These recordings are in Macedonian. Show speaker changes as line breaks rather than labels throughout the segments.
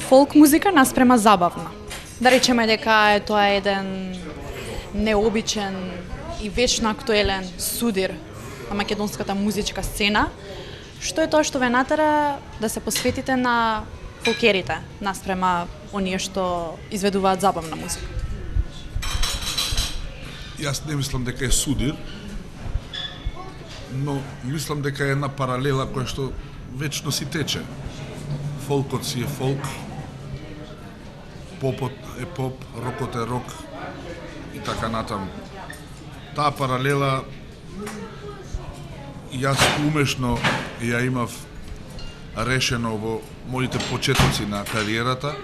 фолк музика наспрема забавна. Да речеме дека е тоа еден необичен и вечно актуелен судир на македонската музичка сцена. Што е тоа што ве натера да се посветите на фолкерите наспрема оние што изведуваат забавна музика?
Јас не мислам дека е судир, но мислам дека е една паралела која што вечно си тече. Фолкот си е фолк, попот е поп, рокот е рок и така натаму. Таа паралела јас умешно ја имав решено во моите почетоци на кариерата.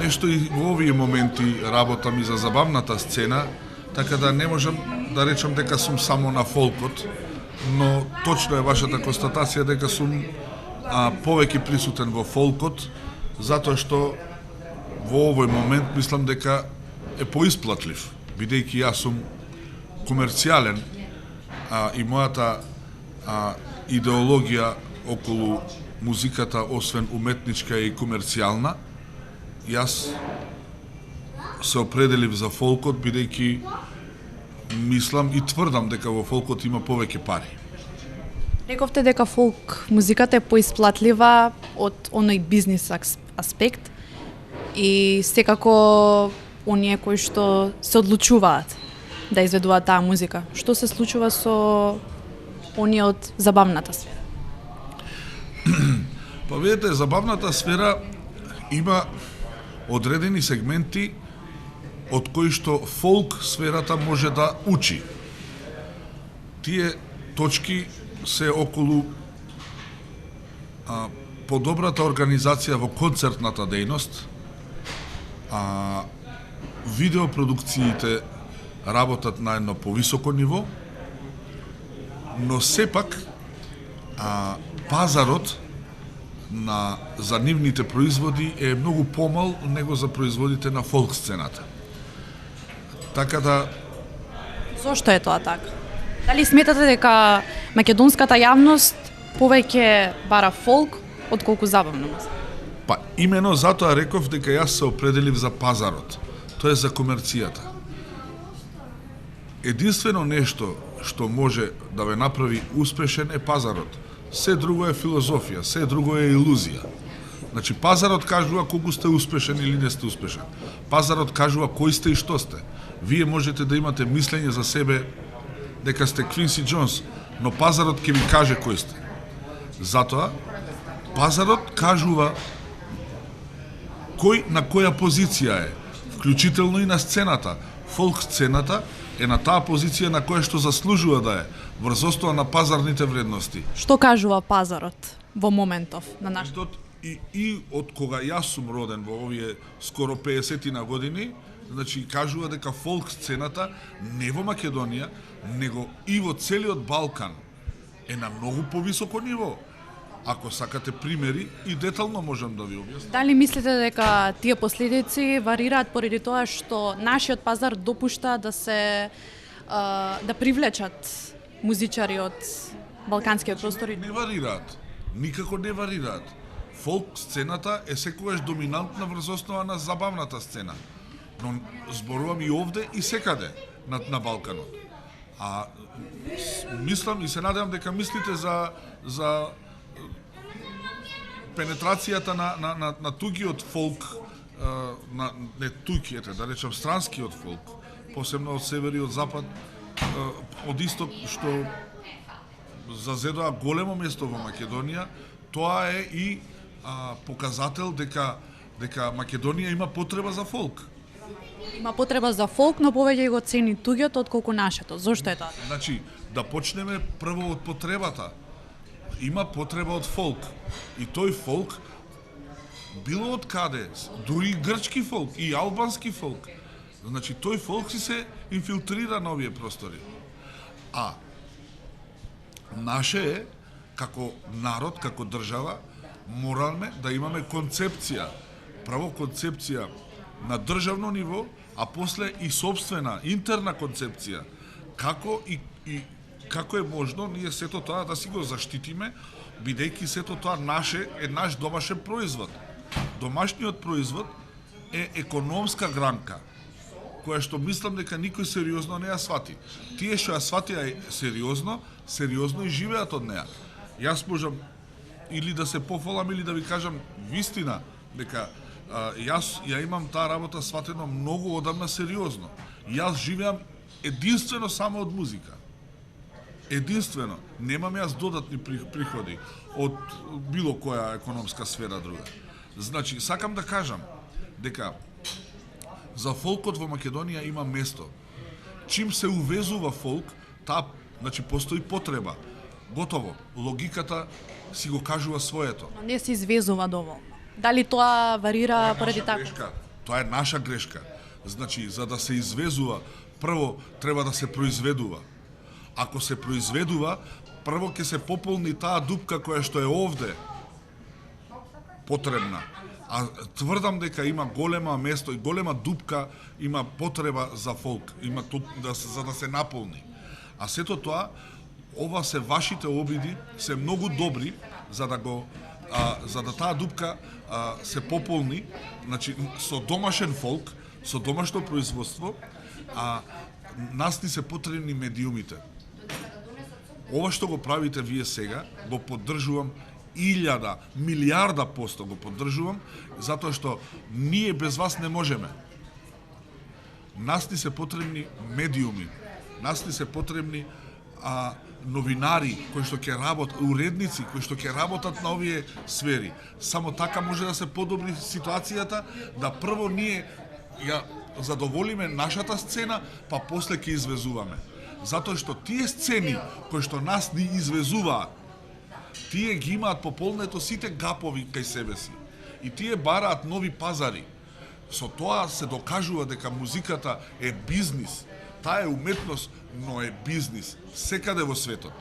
Нешто и во овие моменти работам и за забавната сцена, така да не можам да речам дека сум само на фолкот, но точно е вашата констатација дека сум повеќе присутен во фолкот, затоа што во овој момент мислам дека е поисплатлив, бидејќи јас сум комерцијален и мојата идеологија околу музиката, освен уметничка и комерцијална, јас се определив за фолкот, бидејќи мислам и тврдам дека во фолкот има повеќе пари.
Рековте дека фолк музиката е поисплатлива од оној бизнис аспект и секако оние кои што се одлучуваат да изведуваат таа музика. Што се случува со оние од забавната сфера?
Па видите, забавната сфера има одредени сегменти од кои што фолк сферата може да учи. Тие точки се околу подобрата организација во концертната дејност, видеопродукциите работат на едно повисоко ниво, но сепак пазарот за нивните производи е многу помал него за производите на фолк сцената. Така да...
Зошто е тоа така? Дали сметате дека македонската јавност повеќе бара фолк отколку забавна музика?
Па имено затоа реков дека јас се определив за пазарот. Тоа е за комерцијата. Единствено нешто што може да ве направи успешен е пазарот. Се друго е филозофија, се друго е илузија. Значи, пазарот кажува колку сте успешен или не сте успешен. Пазарот кажува кој сте и што сте. Вие можете да имате мислење за себе дека сте Квинси Джонс, но пазарот ќе ви каже кој сте. Затоа, пазарот кажува кој на која позиција е, вклучително и на сцената. Фолк сцената е на таа позиција на која што заслужува да е, врз основа на пазарните вредности.
Што кажува пазарот во моментов на нашата?
И од кога јас сум роден во овие скоро 50 на години, значи кажува дека фолк сцената не во Македонија, него и во целиот Балкан е на многу повисоко ниво. Ако сакате примери, и детално можам да ви објаснам.
Дали мислите дека тие последици варираат поради тоа што нашиот пазар допушта да се да привлечат музичари од балканскиот простор?
Не варираат. Никако не варираат. Фолк сцената е секогаш доминантна врз основа на забавната сцена. Но зборувам и овде и секаде на Балканот. Мислам и се надевам дека мислите за пенетрацијата на тугиот фолк, не тугиот, да речем странскиот фолк, посебно од север и од запад, од исток, што зазедоа големо место во Македонија. Тоа е и показател дека Македонија има потреба за фолк.
Има потреба за фолк, но повеќе го цени тугиот отколку нашето. Зошто е тоа?
Значи, да почнеме прво од потребата. Има потреба од фолк. И тој фолк, било од каде, дури и грчки фолк, и албански фолк. Значи, тој фолк си се инфилтрира на овие простори. Наше е, како народ, како држава, мораме да имаме концепција. Право концепција на државно ниво, а после и собствена, интерна концепција. Како е можно ние сето тоа да си го заштитиме, бидејќи сето тоа е наш домашен производ. домашниот производ е економска гранка, која што мислам дека никој сериозно не ја свати. Тие што ја сватија сериозно, сериозно и живеат од неа. Јас можам или да се пофалам или да ви кажам вистина, дека јас ја имам таа работа сватено многу одамна сериозно. Јас живеам единствено само од музика. Единствено. Немам јас додатни приходи од било која економска сфера друга. Значи, сакам да кажам дека за фолкот во Македонија има место. Чим се увезува фолк, таа, значи, постои потреба. Готово. Логиката си го кажува своето.
Но не се извезува доволно. Дали тоа варира поради така?
Грешка. Тоа е наша грешка. Значи, за да се извезува, прво треба да се произведува. Ако се произведува, прво ќе се пополни таа дупка која што е овде потребна. А тврдам дека има голема место и голема дупка, има потреба за фолк, има за да се наполни. А сето тоа, ова се вашите обиди, се многу добри за да таа дупка се пополни, значи со домашен фолк, со домашно производство, нас ни се потребни медиумите. Ова што го правите вие сега, го поддржувам 1000, милиарда посто го поддржувам, затоа што ние без вас не можеме. Нас ни се потребни медиуми, нас ни се потребни новинари кои што ќе работат, уредници кои што ќе работат на овие сфери. Само така може да се подобри ситуацијата, да прво ние ја задоволиме нашата сцена, па после ќе извезуваме. Затоа што тие сцени кои што нас ни извезуваат, тие ги имаат пополнето сите гапови кај себе си. И тие бараат нови пазари. Со тоа се докажува дека музиката е бизнис. Таа е уметност, но е бизнис. Секаде во светот.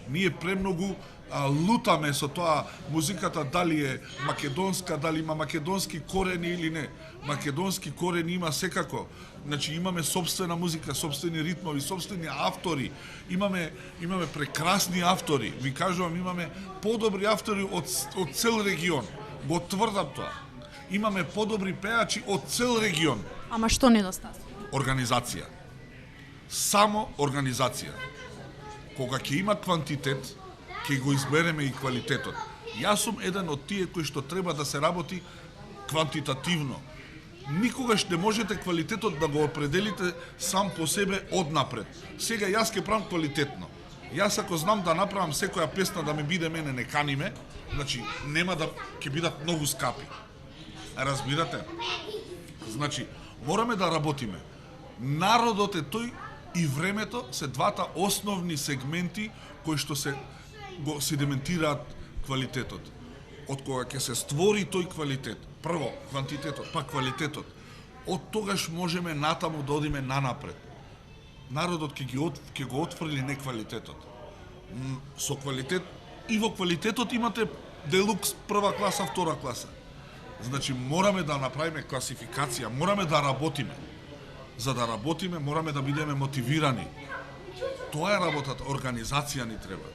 Ние премногу лутаме со тоа музиката дали е македонска, дали има македонски корени или не. Македонски корени има секако. Значи имаме собствена музика, собствени ритмови, собствени автори. Имаме прекрасни автори. Ви кажувам, имаме подобри автори од цел регион. Го тврдам тоа. Имаме подобри пеачи од цел регион.
Ама што недостаток?
Организација. Само организација. Кога ќе има квантитет, ќе го избереме и квалитетот. Јас сум еден од тие кои што треба да се работи квантитативно. Никогаш не можете квалитетот да го определите сам по себе однапред. Сега јас ќе правам квалитетно. Јас ако знам да направам секоја песна да ме биде мене не каниме, значи нема да ќе бидат многу скапи. Разбирате? Значи, мораме да работиме. Народот е тој и времето се двата основни сегменти кои што се го седиментираат квалитетот. Од кога ќе се створи тој квалитет, прво квантитетот, па квалитетот, од тогаш можеме натаму да одиме нанапред. Народот ќе го отфрли неквалитетот. Со квалитет и во квалитетот имате делукс, прва класа, втора класа. Значи мораме да направиме класификација, мораме да работиме. За да работиме, мораме да бидеме мотивирани. Тоа е работата, организација ни треба.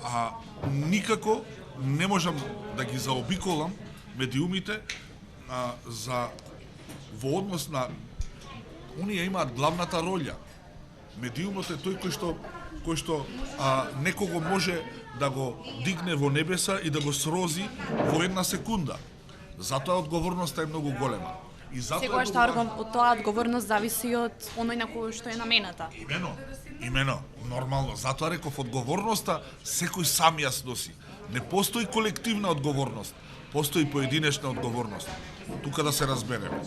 А никако не можам да ги заобиколам медиумите во однос на оние имаат главната роља. Медиумот е тој кој што некого може да го дигне во небеса и да го срози во една секунда. Затоа одговорноста е многу голема. И
секогаш тоа одговорност зависи од оној на кој што е намената.
Имено, нормално. Затоа реков одговорноста секој сам ја носи. Не постои колективна одговорност, постои поединечна одговорност. Тука да се разбереме.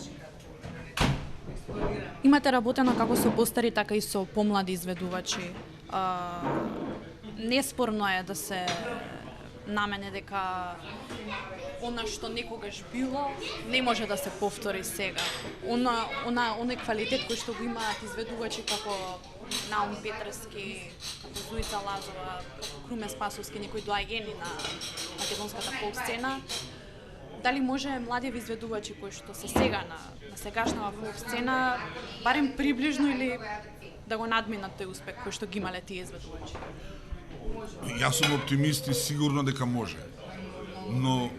Имате работено како со постари, така и со помлади изведувачи. Неспорно е да се намене дека она што некогаш било не може да се повтори сега. Оној квалитет кој што го имаат изведувачи како Наум Петрески, како Зуица Лазова, како Круме Спасовски, некои доаѓени на македонската фолк сцена. Дали може младиви изведувачи кои што се сега на сегашната фолк сцена барем приближно или да го надминат тој успех кој што ги имале тие изведувачи?
Јас сум оптимист и сигурно дека може. Но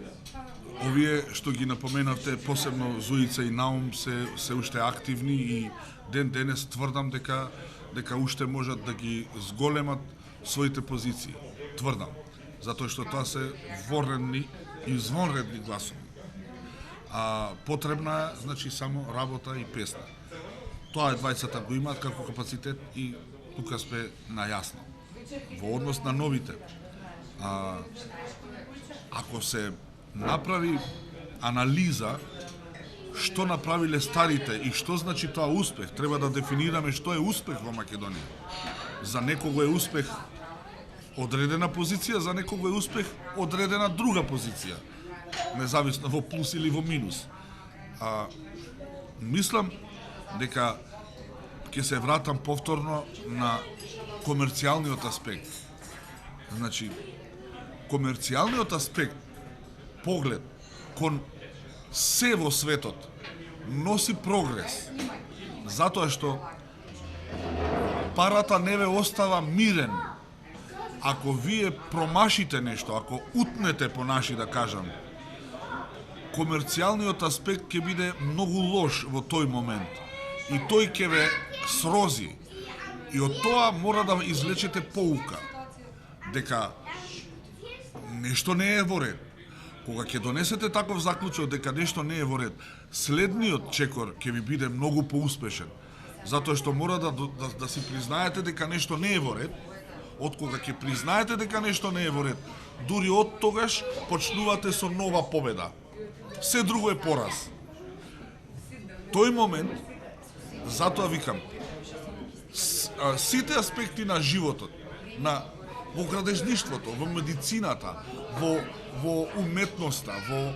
Овие што ги напоменавте, посебно Зуица и Наум, се уште активни и ден денес тврдам дека уште можат да ги зголемат своите позиции. Тврдам. Затоа што тоа се воредни и извонредни гласови. Потребна е, значи, само работа и песна. Тоа двајцата го имаат како капацитет и тука сме најасно. Во однос на новите, ако се направи анализа што направиле старите и што значи тоа успех, треба да дефинираме што е успех во Македонија. За некого е успех одредена позиција, за некого е успех одредена друга позиција, независно во плюс или во минус. Мислам дека ќе се вратам повторно на комерцијалниот аспект. Значи, комерцијалниот аспект, поглед кон се во светот носи прогрес, затоа што парата не ве остава мирен. Ако вие промашите нешто, ако утнете по наши да кажам, комерцијалниот аспект ќе биде многу лош во тој момент и тој ќе ве срози. И од тоа мора да извлечете поука дека нешто не е во ред. Кога ќе донесете таков заклучок дека нешто не е во ред, следниот чекор ќе ви биде многу поуспешен, затоа што мора да си признаете дека нешто не е во ред. Од кога ќе признаете дека нешто не е во ред, дури од тогаш почнувате со нова победа. Се друго е пораз. Тој момент, затоа викам, сите аспекти на животот, во градежништвото, во медицината, во уметноста, во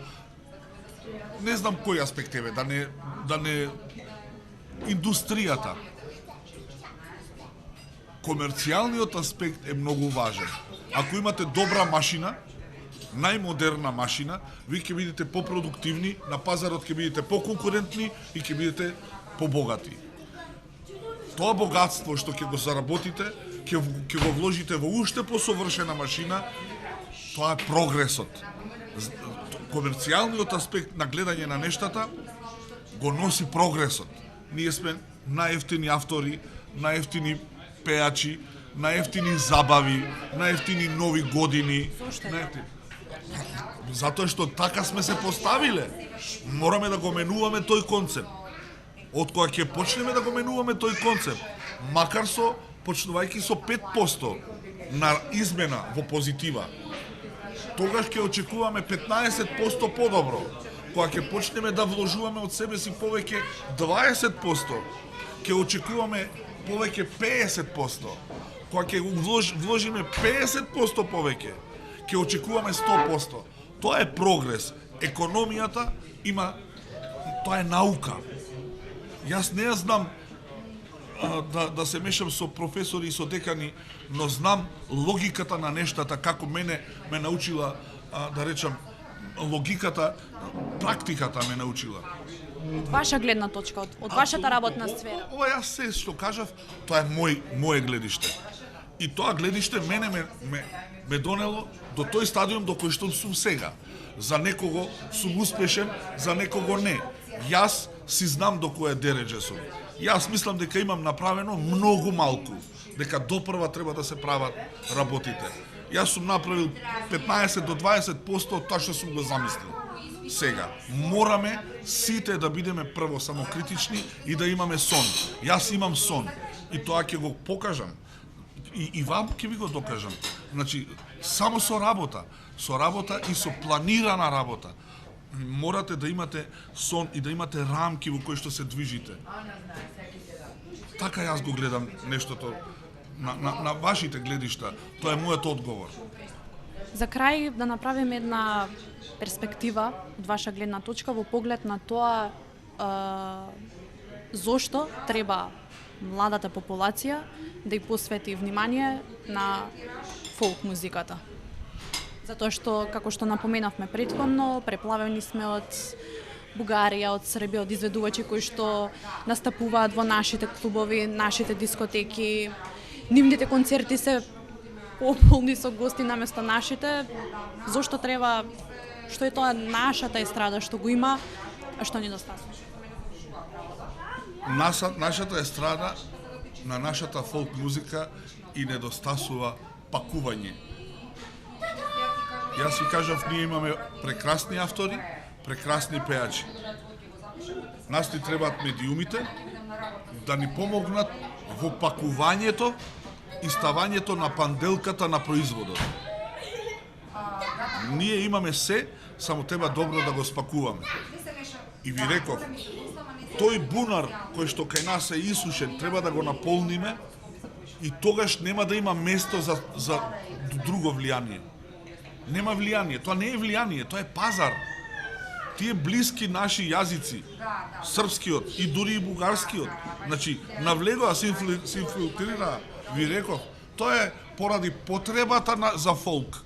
не знам кој аспект е, да не индустријата. Комерцијалниот аспект е многу важен. Ако имате добра машина, најмодерна машина, ви ќе бидете попродуктивни, на пазарот ќе бидете поконкурентни и ќе бидете побогати. Тоа богатство што ќе го заработите, ќе го вложите во уште посовршена машина, тоа е прогресот. Комерцијалниот аспект на гледање на нештата го носи прогресот. Ние сме најевтини автори, најевтини пеачи, најевтини забави, најевтини нови години. Затоа што така сме се поставиле. Мораме да го менуваме тој концепт. Од кога ќе почнеме да го менуваме тој концепт, макар почнувајќи со 5% на измена во позитива, тогаш ќе очекуваме 15% подобро. Кога ќе почнеме да вложуваме од себе си повеќе 20%, ќе очекуваме повеќе 50%. Кога ќе вложиме 50% повеќе, ќе очекуваме 100%. Тоа е прогрес. Економијата има, тоа е наука. Јас не ја знам да се мешам со професори и со декани, но знам логиката на нештата, како мене ме научила, да речам, логиката, практиката ме научила.
Од ваша гледна точка, од вашата работна сфера.
Ова јас се што кажав, тоа е моje гледиште. И тоа гледиште мене ме донело до тој стадиум до кој што сум сега. За некого сум успешен, за некого не. Јас си знам до која дереđe сум. Јас мислам дека имам направено многу малку, дека допрва треба да се прават работите. Јас сум направил 15 до 20% од тоа што сум го замислил. Сега, мораме сите да бидеме прво самокритични и да имаме сон. Јас имам сон и тоа ќе го покажам. И вам ќе ви го докажам. Значи, само со работа и со планирана работа. Морате да имате сон и да имате рамки во кои што се движите. Така јас го гледам нештото на вашите гледишта. Тоа е мојот одговор.
За крај да направиме една перспектива од ваша гледна точка во поглед на тоа зошто треба младата популација да ја посвети внимание на фолк музиката. Затоа што, како што напоменавме претходно, преплавени сме од Бугарија, од Србија, од изведувачи кои што настапуваат во нашите клубови, нашите дискотеки. Нивните концерти се пополни со гости наместо нашите. Зошто треба Што е тоа нашата естрада што го има, а што недостатно?
Нашата естрада, на нашата фолк музика и недостасува пакување. Јас ви кажав, ние имаме прекрасни автори, прекрасни пеачи. Нас ни требаат медиумите да ни помогнат во пакувањето и ставањето на панделката на производот. Ние имаме се, само треба добро да го спакуваме. И ви реков, тој бунар кој што кај нас е исушен, треба да го наполниме и тогаш нема да има место за друго влијание. Нема влијание, тоа не е влијание, тоа е пазар. Тие блиски наши јазици, српскиот и дури и бугарскиот, значи, навлегоа, се инфилтрира, ви реков, тоа е поради потребата за фолк.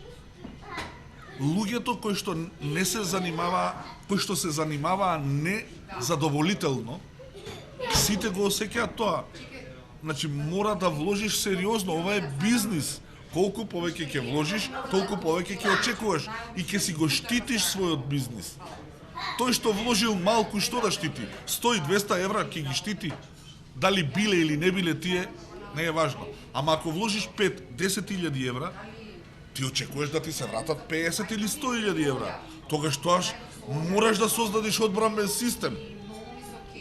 Луѓето кои што не се занимаваа, кои што се занимаваа незадоволително, сите го осеќаат тоа. Значи, мора да вложиш сериозно, ова е бизнис. Колку повеќе ќе вложиш, толку повеќе ќе очекуваш и ќе си го штитиш својот бизнис. Тој што вложил малку, што да штити? 100-200 евра ќе ги штити. Дали биле или не биле тие, не е важно. Ама ако вложиш 5-10 евра, ти очекуваш да ти се вратат 50 или 100 евра. Тогаш мораш да создадеш одбранбен систем.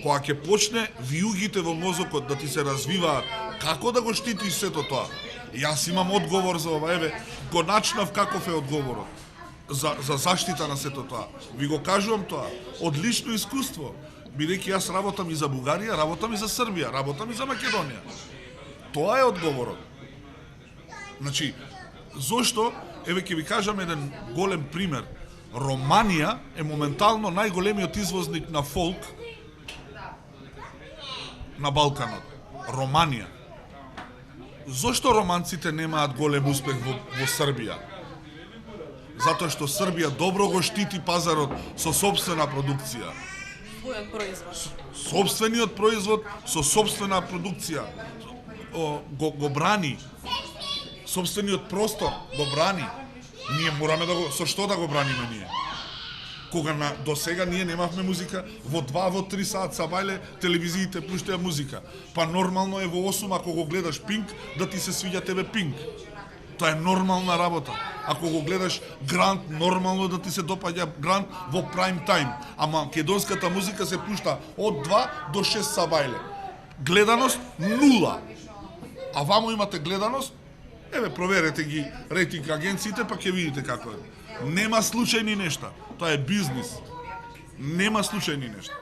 Кога ќе почне виугите во мозокот да ти се развиваат, како да го штитиш сето тоа? Јас имам одговор за ова, еве, го начнав каков е одговорот за заштита на сето тоа. Ви го кажувам тоа, од лично искуство, бидејќи јас работам и за Бугарија, работам и за Србија, работам и за Македонија. Тоа е одговорот. Значи, зошто, еве ќе ви кажам еден голем пример. Романија е моментално најголемиот извозник на фолк на Балканот. Романија. Зошто романците немаат голем успех во Србија? Затоа што Србија добро го штити пазарот со собствена продукција.
Својот производ.
Собствениот производ со собствена продукција го брани. Собствениот простор го брани. Ние мораме да го, со што да го браниме ние? Кога до сега ние немавме музика, во 2, во 3 саат сабајле телевизиите пуштаја музика. Па нормално е во 8 ако го гледаш Пинк, да ти се свиѓа тебе Пинк. Тоа е нормална работа. Ако го гледаш Грант, нормално да ти се допаѓа Грант во прайм тајм. Ама македонската музика се пушта од 2 до 6 сабајле. Гледаност 0. А вамо имате гледаност, еве проверете ги рейтинг агенциите, па ќе видите како е. Нема случајни нешта. Тоа е бизнис. Нема случајни нешта.